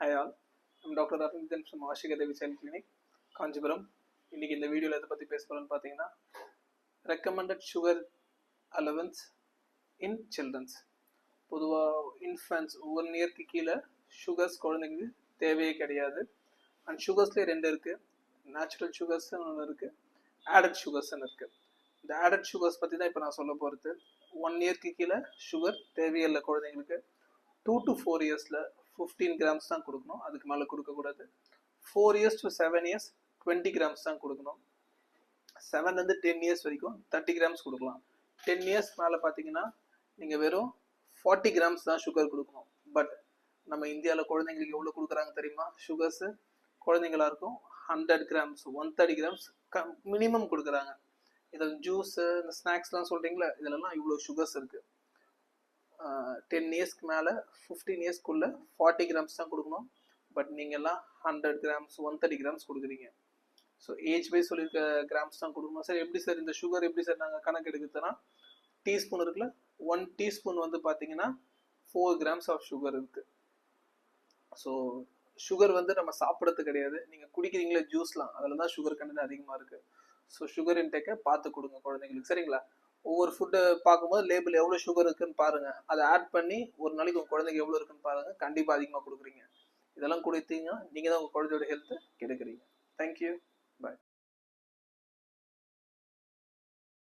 Hi all, I'm Dr. Arvind from Ashika Devi Child Clinic, Kanchipuram. இன்னைக்கு இந்த வீடியோவில் எதை பற்றி பேச போகிறோம்னு பார்த்தீங்கன்னா ரெக்கமெண்டட் சுகர் அலவன்ஸ் இன் சில்ட்ரன்ஸ். பொதுவாக இன்ஃபன்ட்ஸ் 1 இயர்க்கு கீழே சுகர்ஸ் குழந்தைங்களுக்கு தேவையே கிடையாது. அண்ட் சுகர்ஸ்லேயே 2 இருக்குது, நேச்சுரல் சுகர்ஸ்னு ஒன்று இருக்குது, ஆடட் சுகர்ஸ்ன்னு இருக்குது. இந்த ஆடட் சுகர்ஸ் பற்றி தான் இப்போ நான் சொல்ல போகிறது. 1 இயர்க்கு கீழே சுகர் தேவையில்லை குழந்தைங்களுக்கு. 2 to 4 இயர்ஸில் 15 கிராம்ஸ் தான் கொடுக்கணும், அதுக்கு மேலே கொடுக்கக்கூடாது. 4 years to 7 years 20 கிராம்ஸ் தான் கொடுக்கணும். 7 to 10 years வரைக்கும் 30 கிராம்ஸ் கொடுக்கலாம். 10 years மேலே பார்த்தீங்கன்னா நீங்கள் வெறும் 40 கிராம்ஸ் தான் சுகர் கொடுக்கணும். பட் நம்ம இந்தியாவில் குழந்தைங்களுக்கு எவ்வளோ கொடுக்குறாங்க தெரியுமா? சுகர்ஸு குழந்தைங்களா இருக்கும் 100 கிராம்ஸ் 130 கிராம்ஸ் மினிமம் கொடுக்குறாங்க. இதில் ஜூஸு இந்த ஸ்நாக்ஸ்லாம் சொல்கிறீங்களா, இதிலெல்லாம் இவ்வளோ சுகர்ஸ் இருக்குது. 10 இயர்ஸ்க்கு மேலே 15 இயர்ஸ்க்குள்ளே 40 கிராம்ஸ் தான் கொடுக்கணும். பட் நீங்கள்லாம் 100 கிராம்ஸ் 130 கிராம்ஸ் கொடுக்குறீங்க. ஸோ ஏஜ் வைஸ் சொல்லியிருக்க கிராம்ஸ் தான் கொடுக்கணும். சார் எப்படி சார் இந்த சுகர் எப்படி சார் நாங்கள் கணக்கு எடுக்குதுன்னா, டீஸ்பூன் இருக்குல்ல, 1 டீஸ்பூன் வந்து பார்த்தீங்கன்னா 4 கிராம்ஸ் ஆஃப் சுகர் இருக்குது. ஸோ சுகர் வந்து நம்ம சாப்பிட்றது கிடையாது, நீங்கள் குடிக்கிறீங்களே ஜூஸ்லாம், அதில் தான் சுகர் கண்டென்ட் அதிகமாக இருக்குது. ஸோ சுகர் இன்டேக்கை பார்த்து கொடுங்க குழந்தைங்களுக்கு, சரிங்களா? ஒவ்வொரு ஃபுட்டை பார்க்கும்போது லேபிள் எவ்வளோ சுகர் இருக்குன்னு பாருங்கள், அதை ஆட் பண்ணி ஒரு நாளைக்கு உங்கள் குழந்தைக்கு எவ்வளோ இருக்குன்னு பாருங்கள். கண்டிப்பாக அதிகமாக கொடுக்குறீங்க. இதெல்லாம் கொடுத்தீங்கன்னா நீங்கள் தான் உங்கள் குழந்தையோட ஹெல்த்தை கெடுக்குறீங்க. தேங்க்யூ.